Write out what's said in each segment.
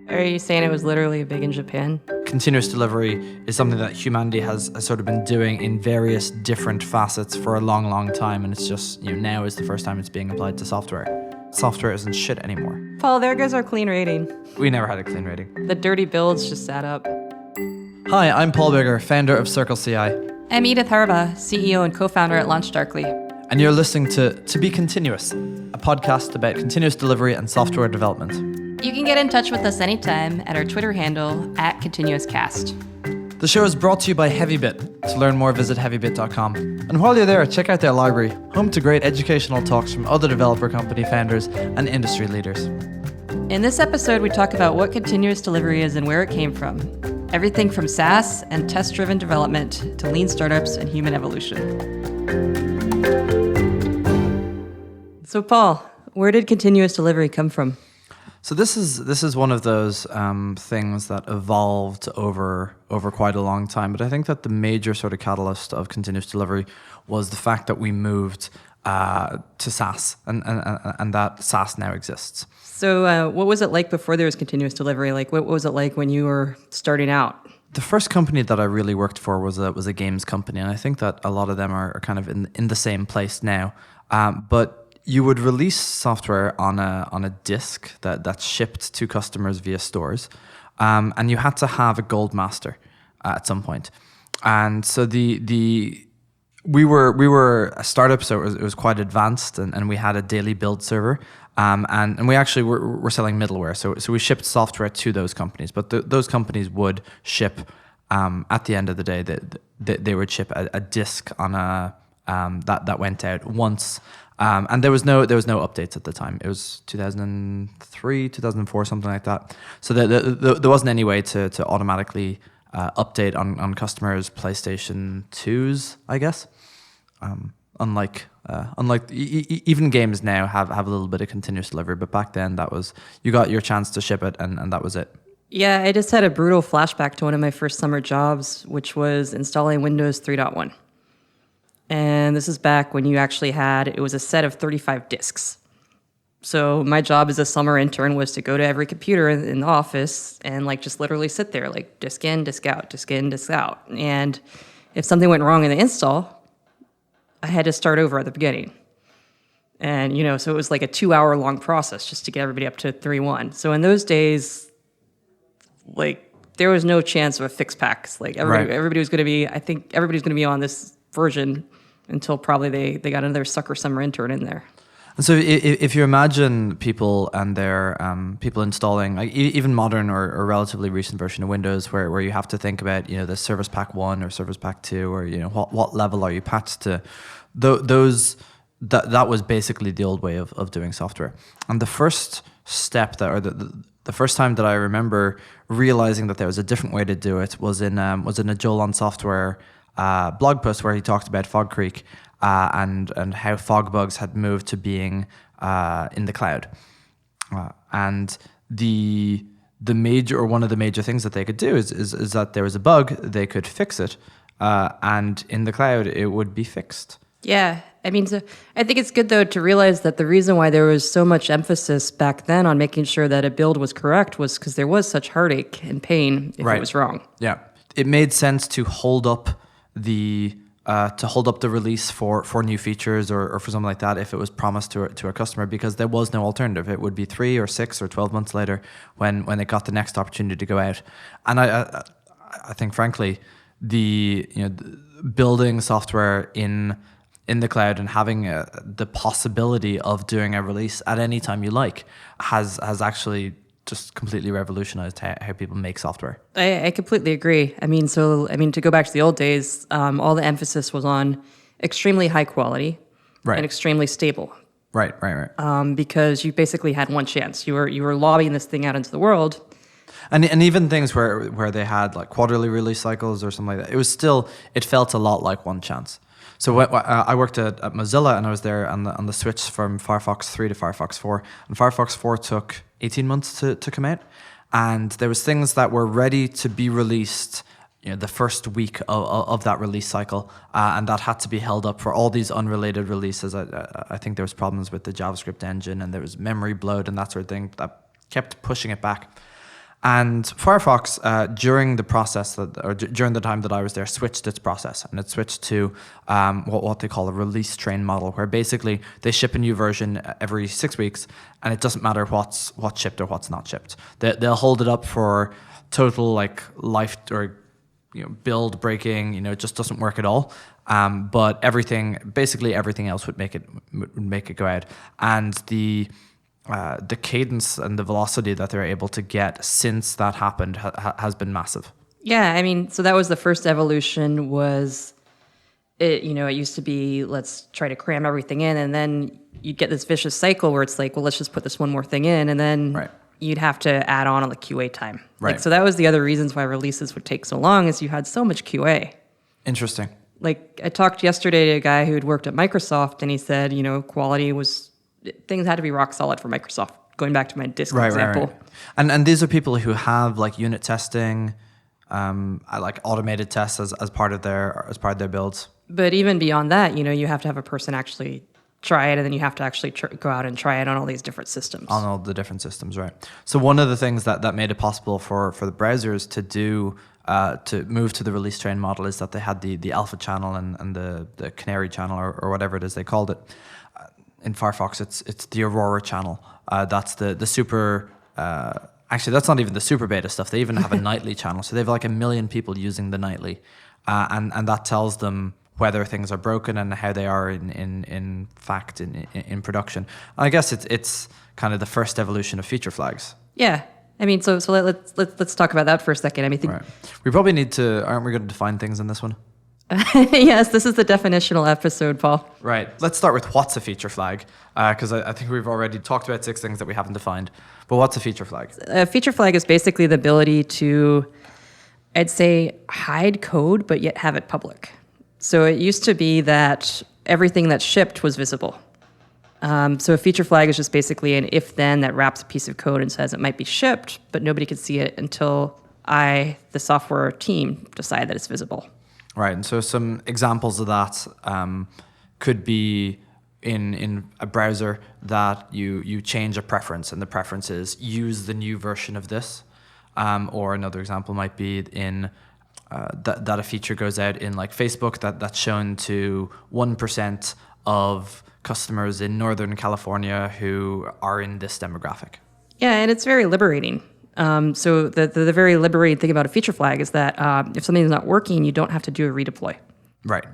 Are you saying it was literally big in Japan? Continuous delivery is something that humanity has sort of been doing in various different facets for a long, long time, and it's just, now is the first time it's being applied to software. Software isn't shit anymore. Paul, there goes our clean rating. We never had a clean rating. The dirty builds just add up. Hi, I'm Paul Bigger, founder of Circle CI. I'm Edith Harva, CEO and co-founder at LaunchDarkly. And you're listening to Be Continuous, a podcast about continuous delivery and software development. You can get in touch with us anytime at our Twitter handle @ContinuousCast. The show is brought to you by HeavyBit. To learn more, visit heavybit.com. And while you're there, check out their library, home to great educational talks from other developer company founders and industry leaders. In this episode, we talk about what continuous delivery is and where it came from. Everything from SaaS and test-driven development to lean startups and human evolution. So Paul, where did continuous delivery come from? So this is one of those things that evolved over quite a long time. But I think that the major sort of catalyst of continuous delivery was the fact that we moved to SaaS, and that SaaS now exists. So what was it like before there was continuous delivery? Like, what was it like when you were starting out? The first company that I really worked for was a games company, and I think that a lot of them are kind of in the same place now. But you would release software on a disk that's shipped to customers via stores, and you had to have a gold master at some point. And so we were a startup, so it was quite advanced, and we had a daily build server, and we actually were selling middleware. So we shipped software to those companies, but those companies would ship at the end of the day. They would ship a disk on that went out once. And there was no updates at the time. It was 2003, 2004, something like that. So there wasn't any way to automatically update on customers' PlayStation 2s, I guess. Unlike even games now have a little bit of continuous delivery, but back then you got your chance to ship it, and that was it. Yeah, I just had a brutal flashback to one of my first summer jobs, which was installing Windows 3.1. And this is back when it was a set of 35 disks. So my job as a summer intern was to go to every computer in the office and just literally sit there, disk in, disk out, disk in, disk out. And if something went wrong in the install, I had to start over at the beginning. And, so it was like a 2-hour long process just to get everybody up to 3.1. So in those days, there was no chance of a fix pack. Everybody was going to be, I think everybody's going to be on this version until probably they got another sucker summer intern in there. And so if you imagine people and their people installing even modern or relatively recent version of Windows where you have to think about the Service Pack 1 or Service Pack 2 or what level are you patched to, that was basically the old way of doing software. And the first step the first time that I remember realizing that there was a different way to do it was in a Joel on Software blog post where he talked about Fog Creek and how fog bugs had moved to being in the cloud, and one of the major things that they could do is that there was a bug, they could fix it, and in the cloud it would be fixed. Yeah, I mean, so I think it's good though to realize that the reason why there was so much emphasis back then on making sure that a build was correct was because there was such heartache and pain if it was wrong. Yeah, it made sense to hold up the release for new features or for something like that if it was promised to a customer, because there was no alternative. It would be 3 or 6 or 12 months later when they got the next opportunity to go out. And I think frankly building software in the cloud and having the possibility of doing a release at any time you like has actually just completely revolutionized how people make software. I completely agree. I mean, to go back to the old days, all the emphasis was on extremely high quality and extremely stable. Right. Because you basically had one chance. You were lobbying this thing out into the world. And even things where they had quarterly release cycles or something like that, it felt a lot like one chance. So I worked at Mozilla, and I was there on the switch from Firefox 3 to Firefox 4. And Firefox 4 took 18 months to come out. And there was things that were ready to be released the first week of that release cycle. And that had to be held up for all these unrelated releases. I think there was problems with the JavaScript engine, and there was memory bloat and that sort of thing that kept pushing it back. And Firefox, during the process during the time that I was there, switched its process, and it switched to what they call a release train model, where basically they ship a new version every 6 weeks, and it doesn't matter what's shipped or what's not shipped. They'll hold it up for total like life or build breaking. It just doesn't work at all. But basically everything else would make it go out, and the cadence and the velocity that they're able to get since that happened has been massive. Yeah, I mean, so that was the first evolution. Was it? It used to be let's try to cram everything in, and then you'd get this vicious cycle where it's like, well, let's just put this one more thing in, and then you'd have to add on the QA time. Right. So that was the other reasons why releases would take so long, is you had so much QA. Interesting. Like I talked yesterday to a guy who had worked at Microsoft, and he said, quality things had to be rock solid for Microsoft. Going back to my disk example. Right. And these are people who have like unit testing, like automated tests as part of their builds. But even beyond that, you have to have a person actually try it, and then you have to actually go out and try it on all these different systems. On all the different systems, right. So one of the things that made it possible for the browsers to do to move to the release train model is that they had the alpha channel and the canary channel or whatever it is they called it. In Firefox, it's the Aurora channel. That's the super. Actually, that's not even the super beta stuff. They even have a nightly channel. So they have like 1 million people using the nightly, and that tells them whether things are broken and how they are in fact in production. And I guess it's kind of the first evolution of feature flags. Yeah. I mean, so let's talk about that for a second. I mean, right. We probably need to. Aren't we going to define things in this one? Yes, this is the definitional episode, Paul. Right. Let's start with what's a feature flag, because I think we've already talked about 6 things that we haven't defined. But what's a feature flag? A feature flag is basically the ability to, I'd say, hide code, but yet have it public. So it used to be that everything that's shipped was visible. So a feature flag is just basically an if-then that wraps a piece of code and says it might be shipped, but nobody could see it until the software team, decide that it's visible. Right, and so some examples of that could be in a browser that you change a preference, and the preference is use the new version of this. Or another example might be in that a feature goes out in like Facebook that's shown to 1% of customers in Northern California who are in this demographic. Yeah, and it's very liberating. So the very liberating thing about a feature flag is that if something's not working, you don't have to do a redeploy. Right.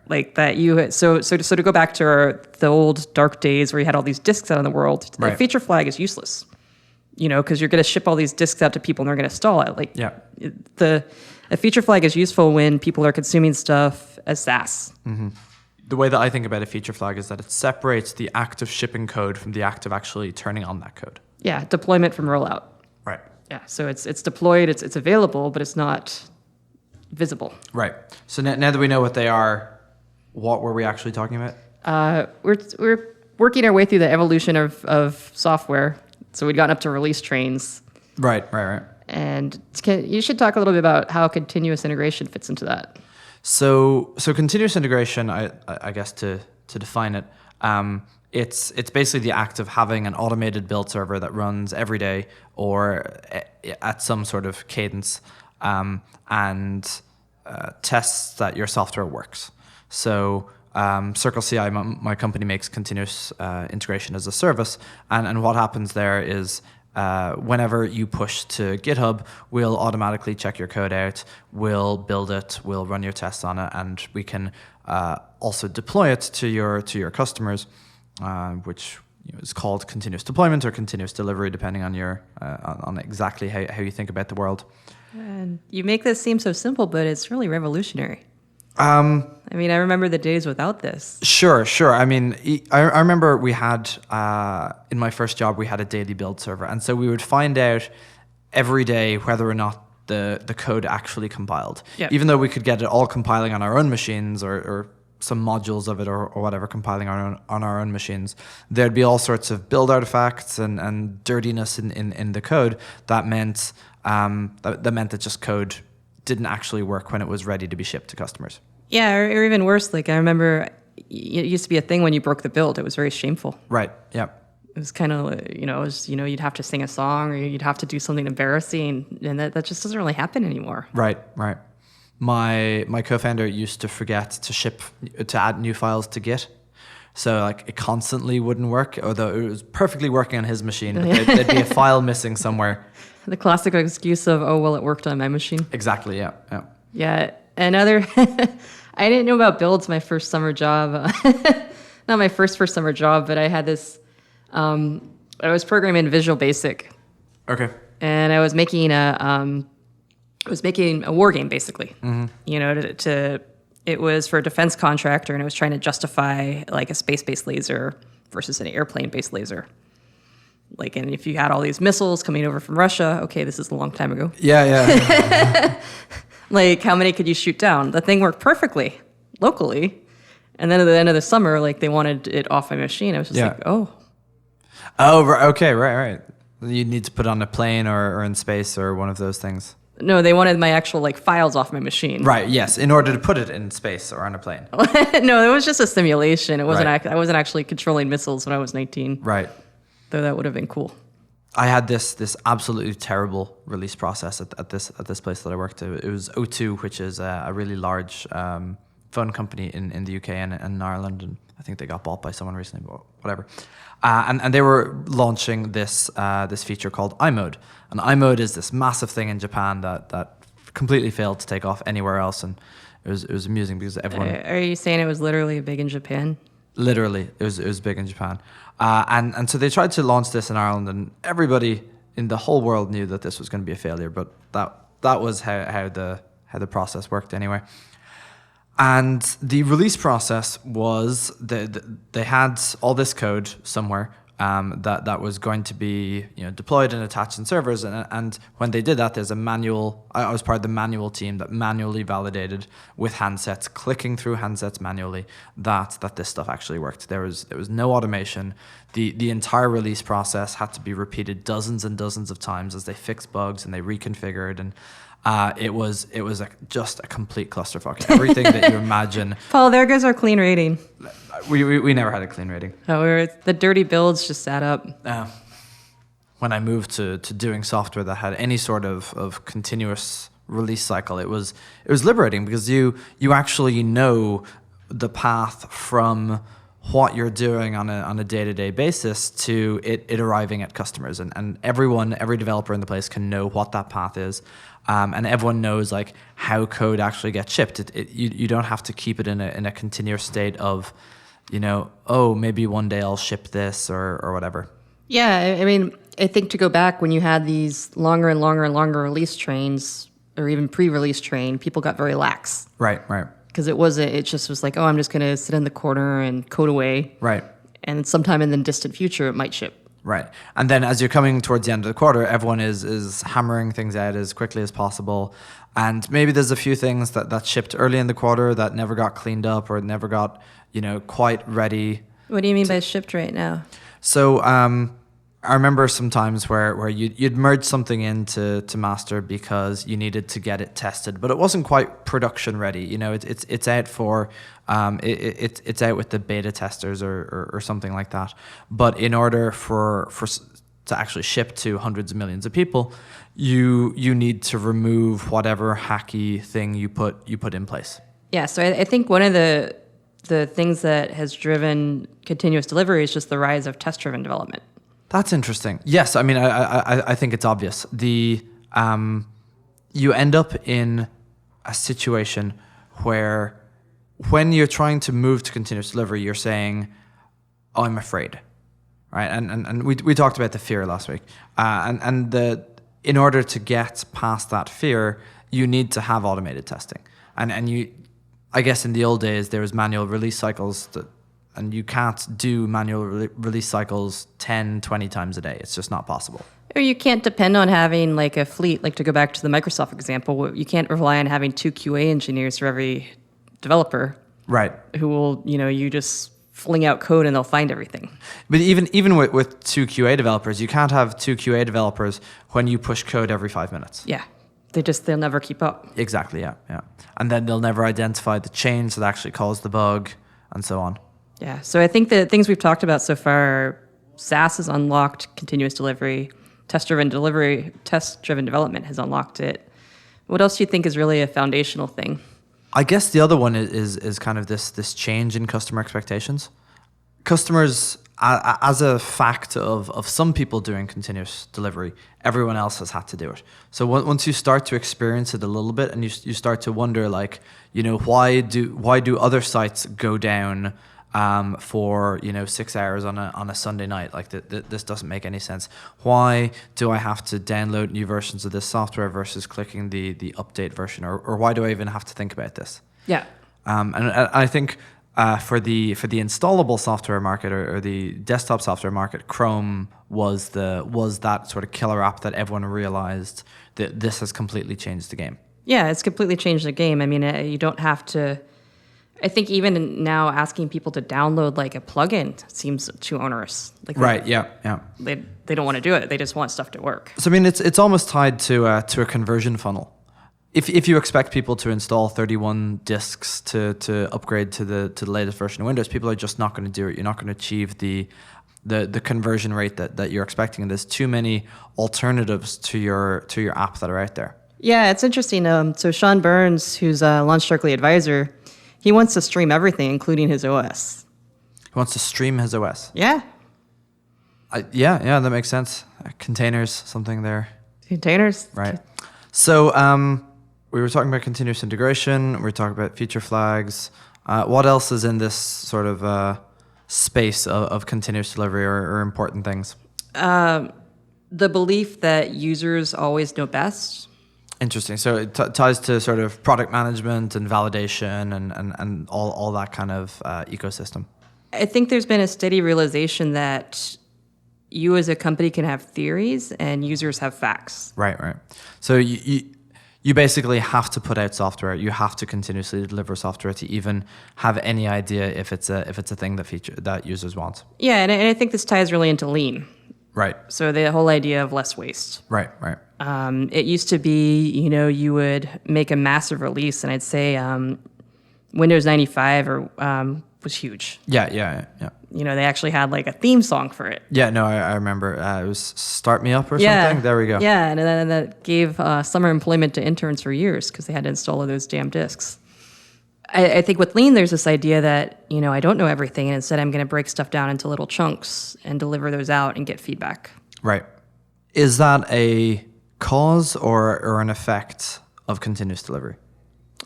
Like that so to go back to the old dark days where you had all these disks out in the world, right. A feature flag is useless. Because you're going to ship all these disks out to people and they're going to install it. A feature flag is useful when people are consuming stuff as SaaS. Mm-hmm. The way that I think about a feature flag is that it separates the act of shipping code from the act of actually turning on that code. Yeah, deployment from rollout. Right. Yeah, so it's deployed, it's available, but it's not visible. Right. So now that we know what they are, what were we actually talking about? We're working our way through the evolution of software. So we'd gotten up to release trains. Right. And you should talk a little bit about how continuous integration fits into that. So continuous integration, I guess to define it, it's basically the act of having an automated build server that runs every day or at some sort of cadence and tests that your software works. So Circle CI, my company, makes continuous integration as a service, and what happens there is whenever you push to GitHub, we'll automatically check your code out, we'll build it, we'll run your tests on it, and we can also deploy it to your customers, which is called continuous deployment or continuous delivery, depending on your on exactly how you think about the world. And you make this seem so simple, but it's really revolutionary. I mean, I remember the days without this. Sure. I mean, I remember we had, in my first job, we had a daily build server. And so we would find out every day whether or not the code actually compiled. Yep. Even though we could get it all compiling on our own machines or some modules of it or whatever compiling on our own machines, there'd be all sorts of build artifacts and dirtiness in the code that meant that just code didn't actually work when it was ready to be shipped to customers. Yeah, or even worse, like I remember it used to be a thing when you broke the build. It was very shameful. Right, yeah. It was kind of, you'd have to sing a song or you'd have to do something embarrassing, and that just doesn't really happen anymore. Right. My co-founder used to forget to add new files to Git. So like it constantly wouldn't work, although it was perfectly working on his machine, but there'd be a file missing somewhere. The classic excuse of, oh, well, it worked on my machine. Exactly, yeah. Yeah, another, I didn't know about builds my first summer job. Not my first summer job, but I had this, I was programming in Visual Basic. Okay. And I was making a war game, basically. Mm-hmm. It was for a defense contractor, and it was trying to justify like a space-based laser versus an airplane-based laser. Like, and if you had all these missiles coming over from Russia, okay, this is a long time ago. Yeah. Like, how many could you shoot down? The thing worked perfectly, locally. And then at the end of the summer, like, they wanted it off my machine. I was just like, oh. Oh, okay, right. You need to put it on a plane or in space or one of those things. No, they wanted my actual like files off my machine. Right. Yes, in order to put it in space or on a plane. No, it was just a simulation. It wasn't. Right. I wasn't actually controlling missiles when I was 19. Right. Though that would have been cool. I had this absolutely terrible release process at this place that I worked at. It was O2, which is a really large phone company in the UK and in Ireland, and I think they got bought by someone recently, but whatever. And they were launching this feature called iMode. And iMode is this massive thing in Japan that completely failed to take off anywhere else, and it was amusing because everyone. Are you saying it was literally big in Japan? Literally, it was big in Japan, and so they tried to launch this in Ireland, and everybody in the whole world knew that this was going to be a failure. But that was how the process worked anyway. And the release process was they had all this code somewhere that was going to be deployed and attached in servers, and when they did that, there's a manual. I was part of the manual team that manually validated with handsets, clicking through handsets manually that this stuff actually worked. There was no automation. The entire release process had to be repeated dozens and dozens of times as they fixed bugs and they reconfigured, and it was just a complete clusterfuck. Everything that you imagine. Paul, there goes our clean rating. We never had a clean rating. Oh, the dirty builds just sat up. When I moved to doing software that had any sort of continuous release cycle, it was liberating because you actually know the path from what you're doing on a day-to-day basis to it arriving at customers, and every developer in the place can know what that path is, and everyone knows like how code actually gets shipped. You don't have to keep it in a continuous state of, maybe one day I'll ship this or whatever. Yeah, I mean, I think to go back when you had these longer and longer and longer release trains, or even pre-release train, people got very lax. Right. Because it just was like, oh, I'm just going to sit in the corner and code away. Right. And sometime in the distant future, it might ship. Right. And then as you're coming towards the end of the quarter, everyone is hammering things out as quickly as possible. And maybe there's a few things that shipped early in the quarter that never got cleaned up or never got, quite ready. What do you mean by shipped right now? So I remember some times where you'd merge something into master because you needed to get it tested, but it wasn't quite production ready. It's out for it's out with the beta testers or something like that. But in order for to actually ship to hundreds of millions of people, you need to remove whatever hacky thing you put in place. Yeah. So I think one of the things that has driven continuous delivery is just the rise of test-driven development. That's interesting. Yes, I mean, I think it's obvious. You end up in a situation where when you're trying to move to continuous delivery, you're saying, oh, I'm afraid, right? And we talked about the fear last week. In order to get past that fear, you need to have automated testing. I guess in the old days, there was manual release cycles and you can't do manual release cycles 10, 20 times a day. It's just not possible. Or you can't depend on having like a fleet, like to go back to the Microsoft example, you can't rely on having 2 QA engineers for every developer. Right. Who will, you just fling out code and they'll find everything. But even with 2 QA developers, you can't have 2 QA developers when you push code every 5 minutes. Yeah. They'll never keep up. Exactly, yeah. And then they'll never identify the change that actually caused the bug and so on. Yeah, so I think the things we've talked about so far are SaaS has unlocked continuous delivery. Test-driven development has unlocked it. What else do you think is really a foundational thing? I guess the other one is kind of this change in customer expectations. Customers, as a fact of some people doing continuous delivery, everyone else has had to do it. So once you start to experience it a little bit, and you start to wonder, like, why do other sites go down for 6 hours on a Sunday night? Like this doesn't make any sense. Why do I have to download new versions of this software versus clicking the update version, or why do I even have to think about this? Yeah. And I think for the installable software market or the desktop software market, Chrome was that sort of killer app that everyone realized that this has completely changed the game. Yeah, it's completely changed the game. I mean, you don't have to. I think even now asking people to download like a plugin seems too onerous. Like right. Yeah. They don't want to do it. They just want stuff to work. So I mean, it's almost tied to a conversion funnel. If you expect people to install 31 disks to upgrade to the latest version of Windows, people are just not going to do it. You're not going to achieve the conversion rate that you're expecting. And there's too many alternatives to your app that are out there. Yeah, it's interesting. So Sean Burns, who's a LaunchDarkly advisor, he wants to stream everything, including his OS. He wants to stream his OS? Yeah. Yeah, that makes sense. Containers, something there. Containers. Right. So we were talking about continuous integration. We were talking about feature flags. What else is in this sort of space of continuous delivery or important things? The belief that users always know best. Interesting. So it ties to sort of product management and validation and all that kind of ecosystem. I think there's been a steady realization that you as a company can have theories and users have facts. Right. So you basically have to put out software. You have to continuously deliver software to even have any idea if it's a thing that users want. Yeah, and I think this ties really into lean. Right. So the whole idea of less waste. Right. It used to be, you would make a massive release, and I'd say Windows 95 was huge. Yeah. They actually had like a theme song for it. Yeah, no, I remember. It was Start Me Up or something. There we go. Yeah, and then that gave summer employment to interns for years because they had to install all those damn disks. I think with Lean, there's this idea that, I don't know everything, and instead I'm going to break stuff down into little chunks and deliver those out and get feedback. Right. Is that a cause or an effect of continuous delivery?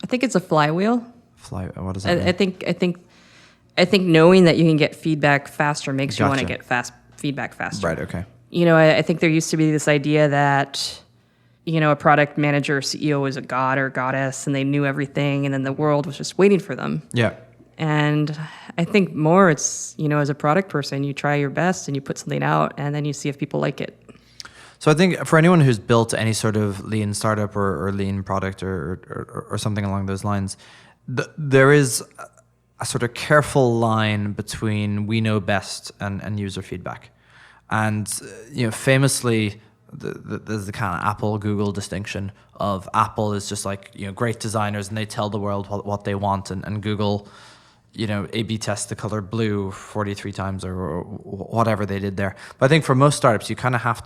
I think it's a flywheel. What does that mean? I think knowing that you can get feedback faster makes you want to get feedback faster. Right, okay. I think there used to be this idea that, a product manager or CEO was a god or goddess and they knew everything and then the world was just waiting for them. Yeah. And I think more it's, as a product person, you try your best and you put something out and then you see if people like it. So I think for anyone who's built any sort of lean startup or lean product or something along those lines, there is a sort of careful line between we know best and user feedback. And, famously, there's the kind of Apple Google distinction of Apple is just like, great designers and they tell the world what they want, and Google, A/B tests the color blue 43 times or whatever they did there. But I think for most startups, you kind of have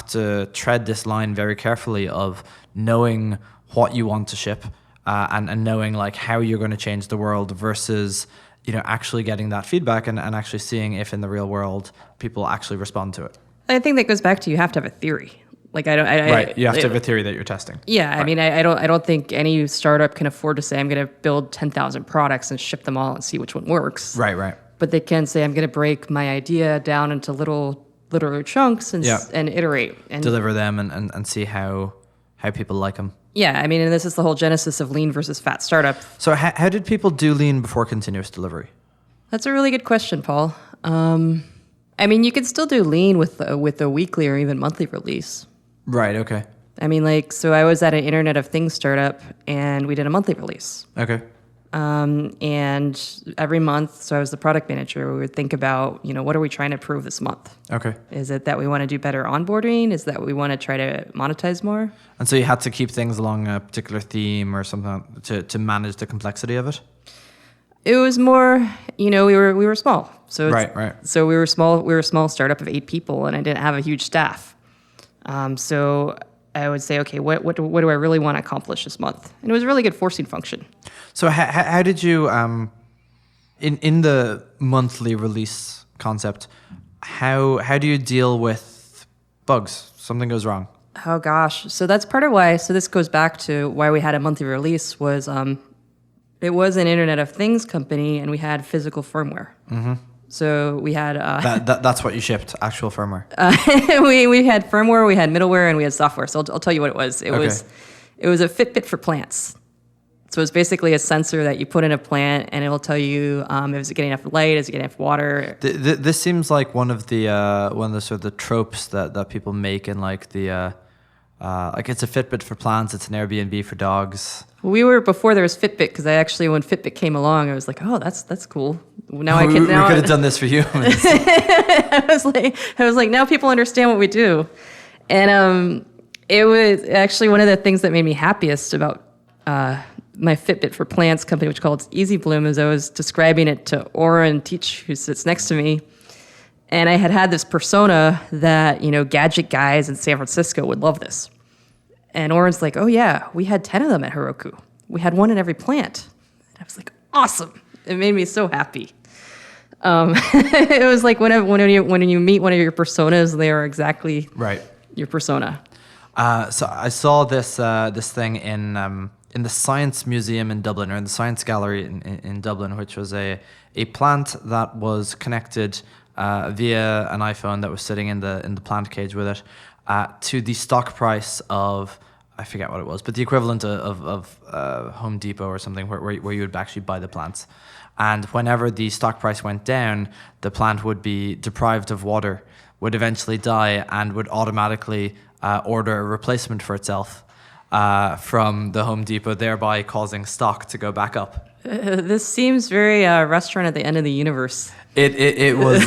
to tread this line very carefully of knowing what you want to ship and knowing like how you're going to change the world versus actually getting that feedback and actually seeing if in the real world people actually respond to it. I think that goes back to you have to have a theory. Like right, you have to have a theory that you're testing. Yeah, right. I mean, I don't think any startup can afford to say I'm going to build 10,000 products and ship them all and see which one works. Right. But they can say I'm going to break my idea down into little chunks and iterate and deliver them and see how people like them. Yeah, I mean, and this is the whole genesis of lean versus fat startup. So how did people do lean before continuous delivery? That's a really good question, Paul. I mean, you could still do lean with a weekly or even monthly release. Right, okay. I mean, so I was at an Internet of Things startup, and we did a monthly release. Okay. And every month, so I was the product manager, we would think about, what are we trying to prove this month? Okay. Is it that we want to do better onboarding? Is that we want to try to monetize more? And so you had to keep things along a particular theme or something to manage the complexity of it? It was more, we were small. So Right. So we were small. We were a small startup of 8 people, and I didn't have a huge staff. So I would say, okay, what do I really want to accomplish this month? And it was a really good forcing function. So how did you in the monthly release concept? How do you deal with bugs? Something goes wrong. Oh gosh, so that's part of why. So this goes back to why we had a monthly release. Was it was an Internet of Things company, and we had physical firmware. Mm-hmm. So we had that's what you shipped, actual firmware. we had firmware, we had middleware, and we had software. So I'll tell you what it was. It was a Fitbit for plants. So it's basically a sensor that you put in a plant, and it will tell you if it's getting enough light, is it getting enough water. This seems like one of the sort of the tropes that people make in like the like it's a Fitbit for plants, it's an Airbnb for dogs. We were before there was Fitbit, because when Fitbit came along, I was like, oh, that's cool. Now we could have done this for humans. I was like, now people understand what we do, and it was actually one of the things that made me happiest about my Fitbit for Plants company, which called Easy Bloom, as I was describing it to Oren Teach, who sits next to me. And I had this persona that, gadget guys in San Francisco would love this. And Oren's like, oh yeah, we had 10 of them at Heroku. We had one in every plant. And I was like, awesome. It made me so happy. It was like when you meet one of your personas, they are exactly right your persona. So I saw this thing in the Science Museum in Dublin, or in the Science Gallery in Dublin, which was a plant that was connected via an iPhone that was sitting in the plant cage with it to the stock price of, I forget what it was, but the equivalent of Home Depot or something, where you would actually buy the plants. And whenever the stock price went down, the plant would be deprived of water, would eventually die, and would automatically order a replacement for itself from the Home Depot, thereby causing stock to go back up. This seems very restaurant at the end of the universe. It was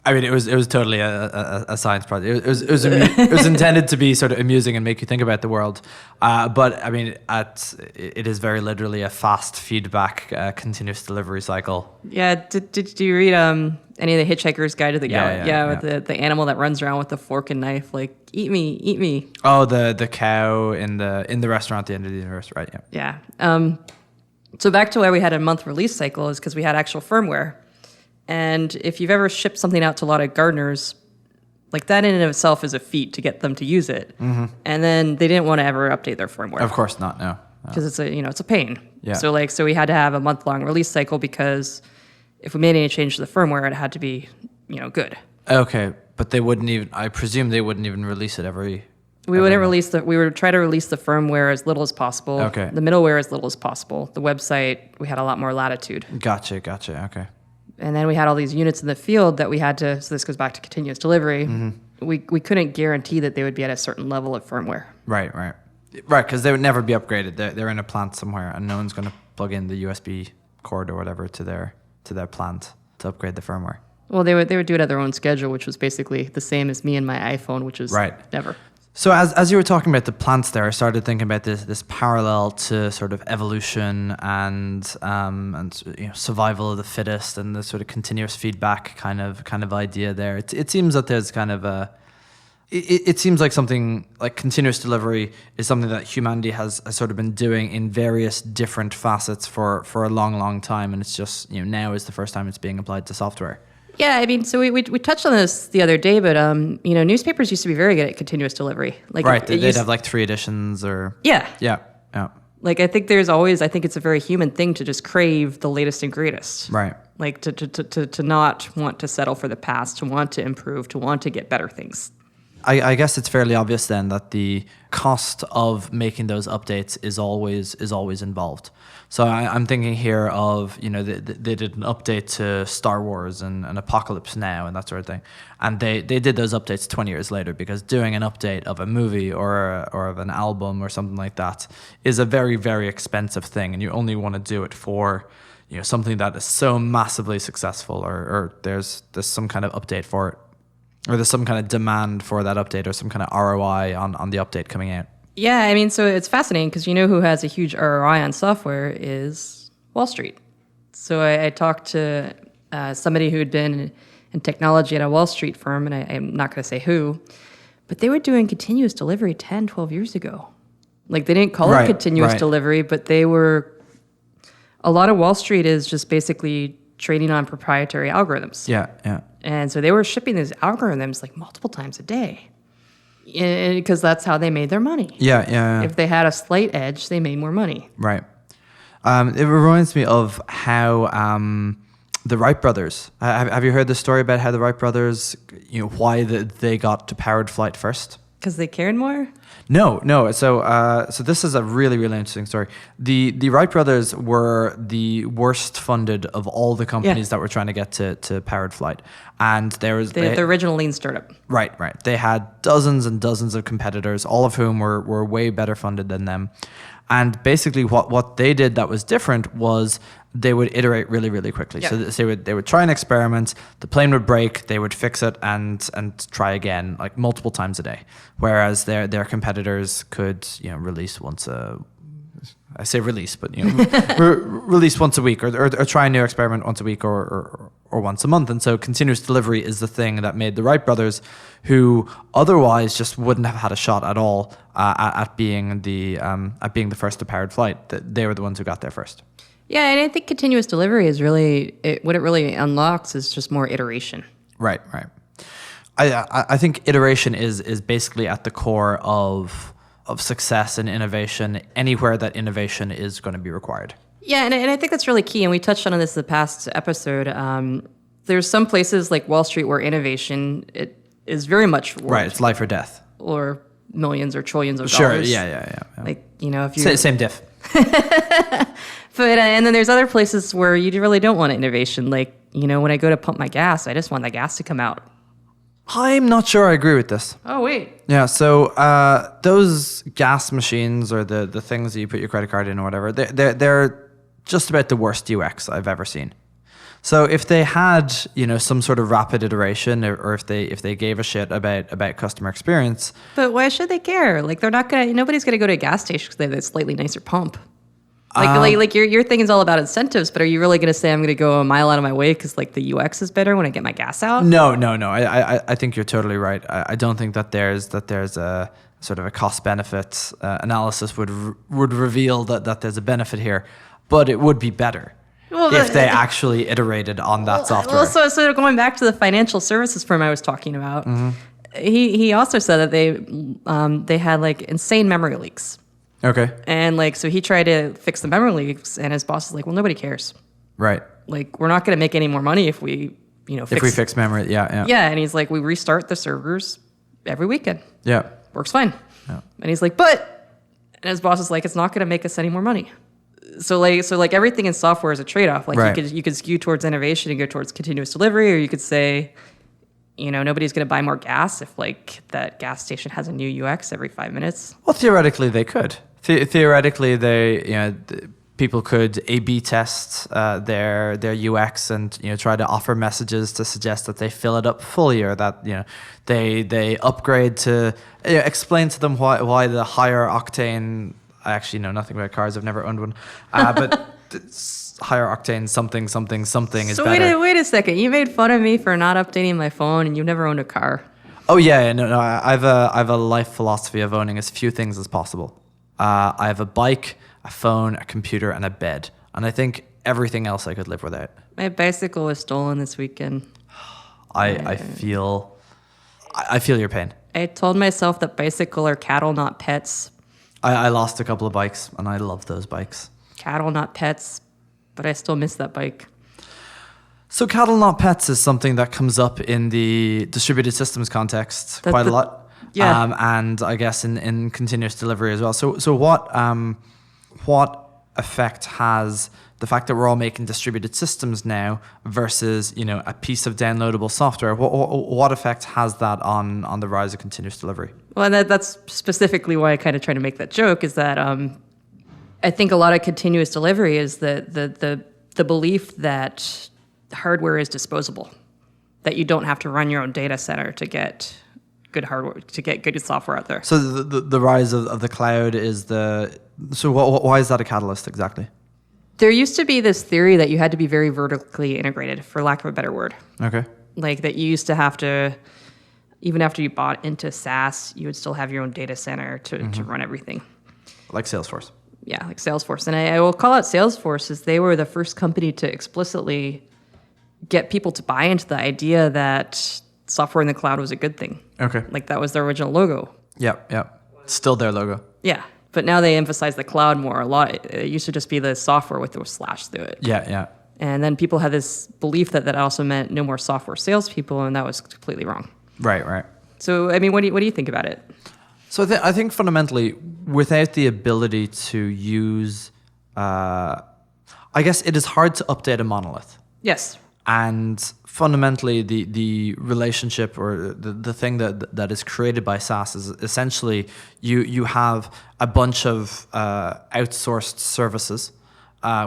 it was totally a science project. It was intended to be sort of amusing and make you think about the world. But I mean, it is very literally a fast feedback continuous delivery cycle. Yeah. Did you read any of the Hitchhiker's Guide to the Galaxy? With the animal that runs around with the fork and knife, like eat me. Oh, the cow in the restaurant at the end of the universe, right? Yeah. Yeah. So back to why we had a month release cycle is because we had actual firmware. And if you've ever shipped something out to a lot of gardeners, like that in and of itself is a feat to get them to use it. Mm-hmm. And then they didn't want to ever update their firmware. Of course not, no. Because it's a pain. Yeah. So we had to have a month-long release cycle, because if we made any change to the firmware, it had to be, good. Okay, but I presume they wouldn't even release it every... We would try to release the firmware as little as possible. Okay. The middleware as little as possible. The website, we had a lot more latitude. Gotcha, okay. And then we had all these units in the field that we had to, so this goes back to continuous delivery. Mm-hmm. We couldn't guarantee that they would be at a certain level of firmware. Right, because they would never be upgraded. They're in a plant somewhere, and no one's going to plug in the USB cord or whatever to their plant to upgrade the firmware. Well, they would do it at their own schedule, which was basically the same as me and my iPhone, which is never. So as you were talking about the plants there, I started thinking about this parallel to sort of evolution and survival of the fittest, and the sort of continuous feedback kind of idea there. It seems that there's kind of it seems like something like continuous delivery is something that humanity has sort of been doing in various different facets for a long time, and it's just now is the first time it's being applied to software. Yeah, I mean, so we touched on this the other day, but newspapers used to be very good at continuous delivery. Like right, they'd have like 3 editions or yeah. Like I think it's a very human thing to just crave the latest and greatest. Right. Like to not want to settle for the past, to want to improve, to want to get better things. I guess it's fairly obvious then that the cost of making those updates is always involved. So I'm thinking here of, they did an update to Star Wars and Apocalypse Now and that sort of thing. And they did those updates 20 years later, because doing an update of a movie or of an album or something like that is a very, very expensive thing. And you only want to do it for, something that is so massively successful, or there's some kind of update for it. Or there's some kind of demand for that update, or some kind of ROI on the update coming out. Yeah, I mean, so it's fascinating, because who has a huge ROI on software is Wall Street. So I talked to somebody who had been in technology at a Wall Street firm, and I'm not going to say who, but they were doing continuous delivery 10, 12 years ago. Like, they didn't call it continuous delivery, but they were... A lot of Wall Street is just basically trading on proprietary algorithms. Yeah, yeah. And so they were shipping these algorithms like multiple times a day because that's how they made their money. Yeah. If they had a slight edge, they made more money. Right. It reminds me of how the Wright brothers. Have you heard the story about how the Wright brothers, why they got to powered flight first? Because they cared more? No. So this is a really, really interesting story. The Wright brothers were the worst funded of all the companies that were trying to get to powered flight, and there was the original lean startup. Right. They had dozens and dozens of competitors, all of whom were way better funded than them. And basically what they did that was different was they would iterate really, really quickly. Yeah. So they would try an experiment, the plane would break, they would fix it and try again, like multiple times a day. Whereas their competitors could, release once I say release, but release once a week or try a new experiment once a week or once a month. And so continuous delivery is the thing that made the Wright brothers, who otherwise just wouldn't have had a shot at all at being the first to powered flight. They were the ones who got there first. Yeah, and I think continuous delivery is really what it really unlocks is just more iteration. Right. I think iteration is basically at the core of success and innovation anywhere that innovation is going to be required. Yeah, and I think that's really key, and we touched on this in the past episode. There's some places like Wall Street where innovation it is very much right. It's life or death, or millions or trillions of Sure. dollars. Yeah. Like if you same diff. But and then there's other places where you really don't want innovation. Like when I go to pump my gas, I just want the gas to come out. I'm not sure I agree with this. Oh, wait. Yeah, so those gas machines or the things that you put your credit card in or whatever, they're just about the worst UX I've ever seen. So if they had, some sort of rapid iteration or if they gave a shit about customer experience. But why should they care? Like nobody's going to go to a gas station because they have a slightly nicer pump. Like your thing is all about incentives, but are you really going to say I'm going to go a mile out of my way because like the UX is better when I get my gas out? No. I think you're totally right. I don't think that there's a sort of a cost benefit analysis would reveal that there's a benefit here, but it would be better if they actually iterated on that software. Well, so going back to the financial services firm I was talking about, he also said that they had like insane memory leaks. Okay. And so he tried to fix the memory leaks, and his boss is like, "Well, nobody cares. Right. Like, we're not going to make any more money if we, fix memory. Yeah. Yeah, and he's like, we restart the servers every weekend. Yeah. Works fine. Yeah. And he's like, and his boss is like, it's not going to make us any more money. So everything in software is a trade-off. Like right. you could skew towards innovation and go towards continuous delivery, or you could say, nobody's going to buy more gas if like that gas station has a new UX every 5 minutes. Well, theoretically they could. Theoretically, people could A/B test their UX and try to offer messages to suggest that they fill it up fully or that they upgrade to explain to them why the higher octane. I actually know nothing about cars. I've never owned one, but higher octane something is better. So wait a second. You made fun of me for not updating my phone, and you've never owned a car. Oh yeah, no. I have a life philosophy of owning as few things as possible. I have a bike, a phone, a computer, and a bed. And I think everything else I could live without. My bicycle was stolen this weekend. I feel your pain. I told myself that bicycle are cattle, not pets. I lost a couple of bikes, and I love those bikes. Cattle, not pets, but I still miss that bike. So cattle, not pets is something that comes up in the distributed systems context quite a lot. Yeah. And I guess in continuous delivery as well. So what effect has the fact that we're all making distributed systems now versus a piece of downloadable software? What effect has that on the rise of continuous delivery? Well, that's specifically why I kind of try to make that joke. Is that I think a lot of continuous delivery is the belief that hardware is disposable, that you don't have to run your own data center to get good hardware, to get good software out there. So the rise of the cloud is why is that a catalyst exactly? There used to be this theory that you had to be very vertically integrated, for lack of a better word. Okay. Like that you used to have to, even after you bought into SaaS, you would still have your own data center to run everything. Like Salesforce. Yeah, like Salesforce. And I will call out Salesforce as they were the first company to explicitly get people to buy into the idea that software in the cloud was a good thing. Okay. Like that was their original logo. Yep. Still their logo. Yeah. But now they emphasize the cloud more a lot. It used to just be the software with the slash through it. Yeah. And then people had this belief that also meant no more software salespeople, and that was completely wrong. Right. So, I mean, what do you think about it? So I think fundamentally, without the ability to use, I guess it is hard to update a monolith. Yes. And fundamentally, the relationship or the thing that is created by SaaS is essentially you have a bunch of outsourced services,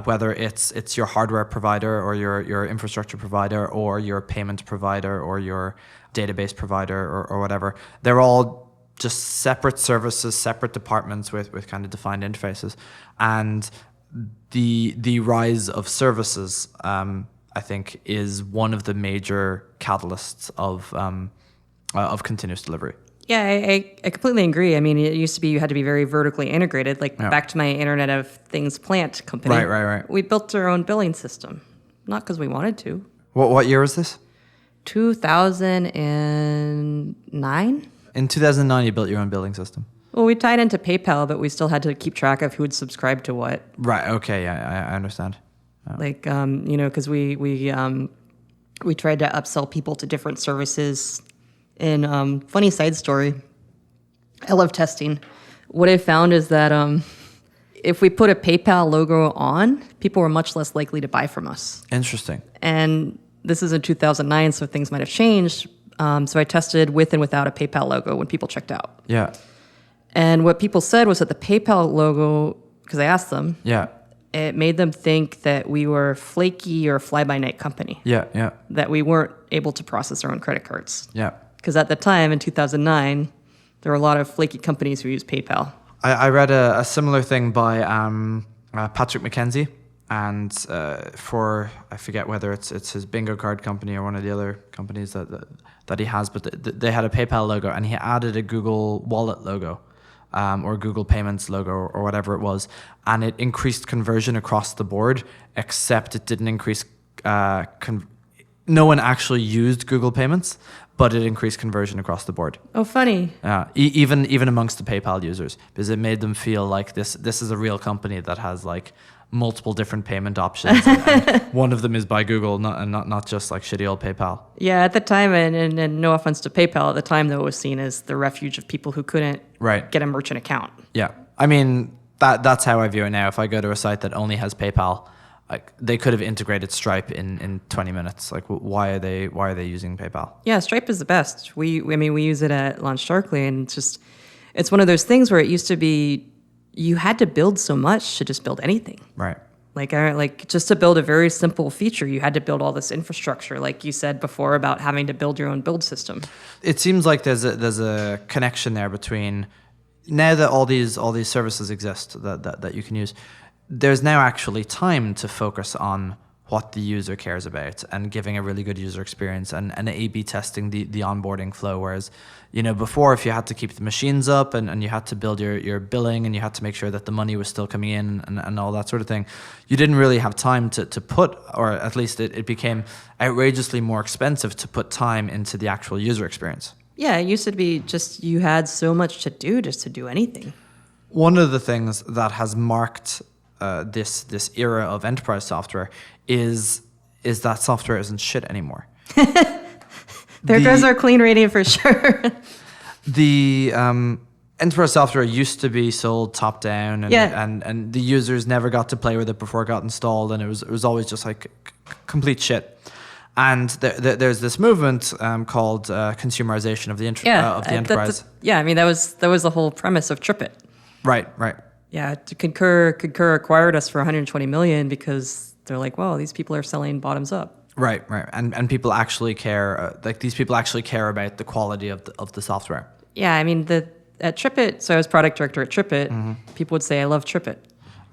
whether it's your hardware provider or your infrastructure provider or your payment provider or your database provider or whatever. They're all just separate services, separate departments with kind of defined interfaces. And the rise of services, I think, is one of the major catalysts of continuous delivery. Yeah, I completely agree. I mean, it used to be you had to be very vertically integrated. Like back to my Internet of Things plant company. Right. We built our own billing system, not because we wanted to. What year was this? 2009. In 2009, you built your own billing system. Well, we tied into PayPal, but we still had to keep track of who would subscribe to what. Right. Okay. Yeah, I understand. Oh. Like, because we tried to upsell people to different services. And funny side story, I love testing. What I found is that if we put a PayPal logo on, people were much less likely to buy from us. Interesting. And this is in 2009, so things might have changed. So I tested with and without a PayPal logo when people checked out. Yeah. And what people said was that the PayPal logo, because I asked them, it made them think that we were flaky or fly-by-night company. Yeah. That we weren't able to process our own credit cards. Yeah. Because at the time, in 2009, there were a lot of flaky companies who used PayPal. I read a similar thing by Patrick McKenzie, and for, I forget whether it's his bingo card company or one of the other companies that he has, but they had a PayPal logo, and he added a Google Wallet logo. Or Google Payments logo or whatever it was, and it increased conversion across the board, except it didn't increase. No one actually used Google Payments, but it increased conversion across the board. Oh, funny. Even amongst the PayPal users, because it made them feel like this is a real company that has like multiple different payment options, and one of them is by Google, not just like shitty old PayPal. Yeah, at the time, and no offense to PayPal, at the time, though, it was seen as the refuge of people who couldn't get a merchant account. Yeah, I mean that's how I view it now. If I go to a site that only has PayPal, like they could have integrated Stripe in 20 minutes. Like why are they using PayPal? Yeah, Stripe is the best. We use it at Launch Darkly, and it's one of those things where it used to be you had to build so much to just build anything. Right. Like just to build a very simple feature, you had to build all this infrastructure, like you said before about having to build your own build system. It seems like there's a connection there between now that all these services exist that you can use. There's now actually time to focus on what the user cares about and giving a really good user experience and A/B testing the onboarding flow. Whereas, before, if you had to keep the machines up and you had to build your billing and you had to make sure that the money was still coming in and all that sort of thing, you didn't really have time to put, or at least it became outrageously more expensive to put time into the actual user experience. Yeah, it used to be just you had so much to do just to do anything. One of the things that has marked this era of enterprise software is that software isn't shit anymore. There goes our clean rating for sure. The enterprise software used to be sold top down, and the users never got to play with it before it got installed, and it was always just like complete shit. And there's this movement called consumerization of the enterprise. That was the whole premise of TripIt. Right. Yeah, Concur acquired us for 120 million because they're like, well, these people are selling bottoms up. Right. And people actually care. These people actually care about the quality of the software. Yeah, I mean at TripIt. So I was product director at TripIt. Mm-hmm. People would say, "I love TripIt."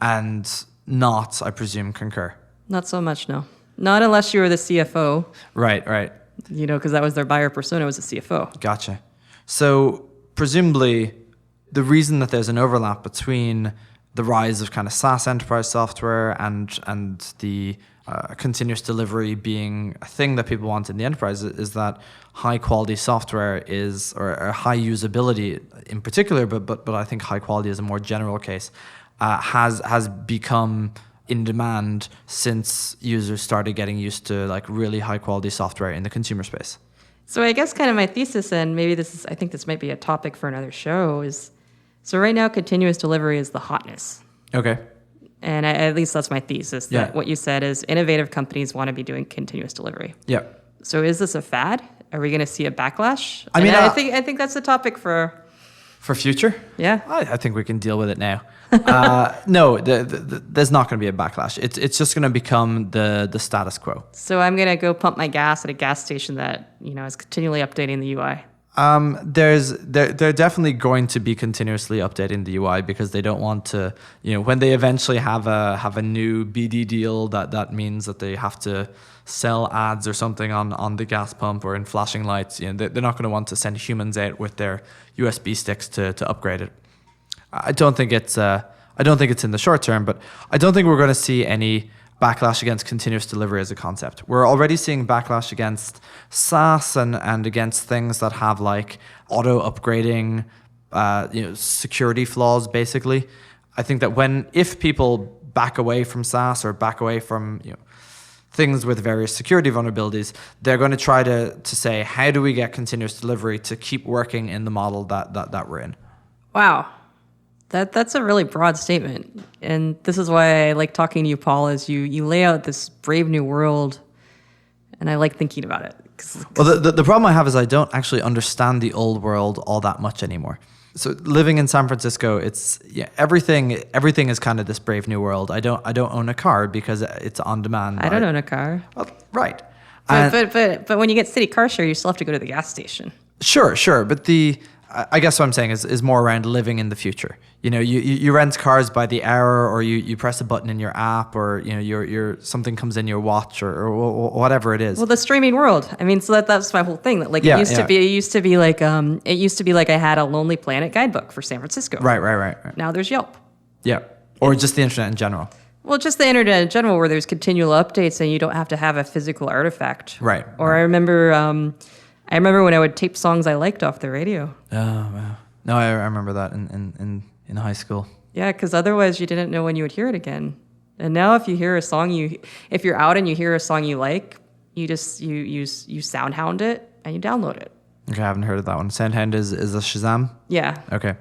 And not, I presume, concur. Not so much, no. Not unless you were the CFO, Right, right. because that was their buyer persona, was the CFO. Gotcha. So presumably, the reason that there's an overlap between the rise of kind of SaaS enterprise software and the continuous delivery being a thing that people want in the enterprise is that high quality software is, or high usability in particular, but I think high quality is a more general case, has become in demand since users started getting used to like really high quality software in the consumer space. So I guess kind of my thesis, and maybe I think this might be a topic for another show, is so right now continuous delivery is the hotness. Okay. And at least that's my thesis, that what you said is innovative companies want to be doing continuous delivery. Yeah. So is this a fad? Are we going to see a backlash? I mean, I think that's the topic for future. Yeah. I think we can deal with it now. No, there's not going to be a backlash. It's just going to become the status quo. So I'm going to go pump my gas at a gas station that is continually updating the UI. They're definitely going to be continuously updating the UI because they don't want to, when they eventually have a new BD deal that means that they have to sell ads or something on the gas pump or in flashing lights, they're not going to want to send humans out with their USB sticks to upgrade it. I don't think it's in the short term, but I don't think we're going to see any backlash against continuous delivery as a concept. We're already seeing backlash against SaaS and against things that have like auto upgrading, security flaws. Basically, I think that if people back away from SaaS or back away from things with various security vulnerabilities, they're going to try to say, how do we get continuous delivery to keep working in the model that we're in? Wow. That's a really broad statement. And this is why I like talking to you, Paul, is you lay out this brave new world, and I like thinking about it. Well, the problem I have is I don't actually understand the old world all that much anymore. So living in San Francisco, it's everything is kind of this brave new world. I don't own a car because it's on demand. I don't own a car. Well, right. But when you get city car share, you still have to go to the gas station. Sure. But I guess what I'm saying is more around living in the future. You rent cars by the hour, or you press a button in your app, or your something comes in your watch, or whatever it is. Well, the streaming world. I mean, so that's my whole thing. That it used to be like I had a Lonely Planet guidebook for San Francisco. Right. Now there's Yelp. Yeah, or just the internet in general. Well, just the internet in general, where there's continual updates and you don't have to have a physical artifact. Right. Or I remember when I would tape songs I liked off the radio. Oh, wow. No, I remember that in high school. Yeah, because otherwise you didn't know when you would hear it again. And now if you hear a song, if you're out and you hear a song you like, you just you SoundHound it and you download it. Okay, I haven't heard of that one. SoundHound is a Shazam? Yeah. Okay.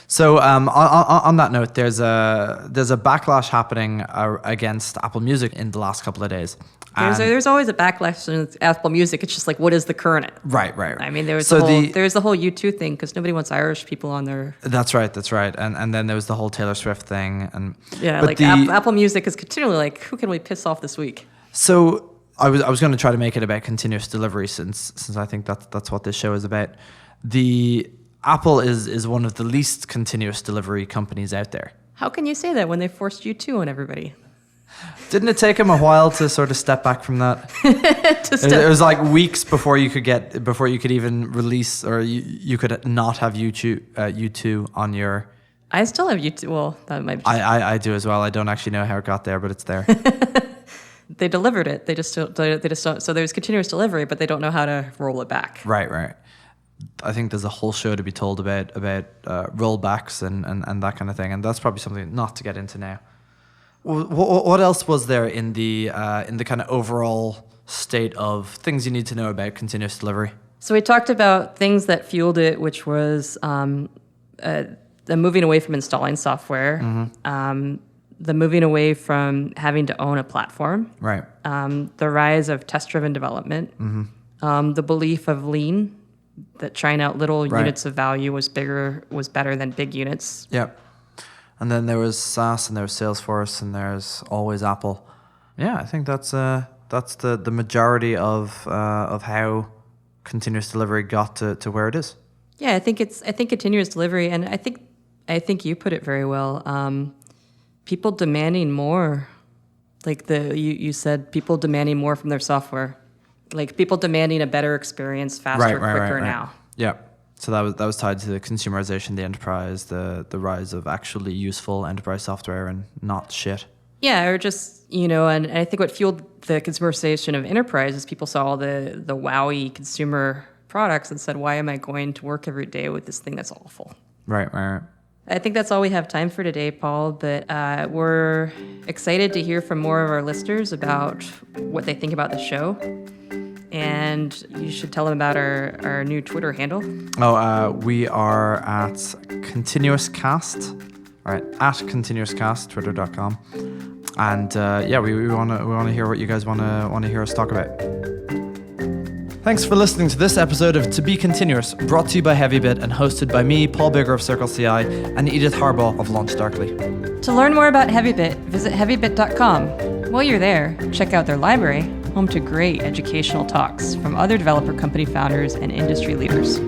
So on that note, there's a backlash happening against Apple Music in the last couple of days. There's always a backlash in Apple Music. It's just like, what is the current? Right. I mean, there's the whole U2 thing because nobody wants Irish people on their. That's right. And then there was the whole Taylor Swift thing, and yeah, like Apple Music is continually like, who can we piss off this week? So I was going to try to make it about continuous delivery since I think that's what this show is about. The Apple is one of the least continuous delivery companies out there. How can you say that when they forced U2 on everybody? Didn't it take him a while to sort of step back from that? It was like weeks before you could even release, or you could not have U2 on your. I still have U2. Well, that might be. I do as well. I don't actually know how it got there, but it's there. They delivered it. They just don't. So there's continuous delivery, but they don't know how to roll it back. Right. I think there's a whole show to be told about rollbacks and that kind of thing, and that's probably something not to get into now. What else was there in the kind of overall state of things you need to know about continuous delivery? So we talked about things that fueled it, which was the moving away from installing software, the moving away from having to own a platform, right? The rise of test-driven development, the belief of lean, that trying out little units of value was better than big units. Yep. And then there was SaaS, and there was Salesforce, and there's always Apple. Yeah, I think that's the majority of how continuous delivery got to where it is. Yeah, I think continuous delivery, and I think you put it very well. people demanding more. Like you said, people demanding more from their software. Like people demanding a better experience, faster, quicker now. Yeah. So that was tied to the consumerization, the enterprise, the rise of actually useful enterprise software and not shit. Yeah, or just, and I think what fueled the consumerization of enterprise is people saw all the wowy consumer products and said, why am I going to work every day with this thing that's awful? Right. I think that's all we have time for today, Paul, but we're excited to hear from more of our listeners about what they think about the show. And you should tell them about our new Twitter handle. We are at Continuous Cast. All right, at Continuous Cast, twitter.com. And we want to hear what you guys want to hear us talk about. Thanks for listening to this episode of To Be Continuous, brought to you by HeavyBit and hosted by me, Paul Bigger of Circle CI, and Edith Harbaugh of Launch Darkly. To learn more about HeavyBit, visit heavybit.com. While you're there, check out their library, home to great educational talks from other developer company founders and industry leaders.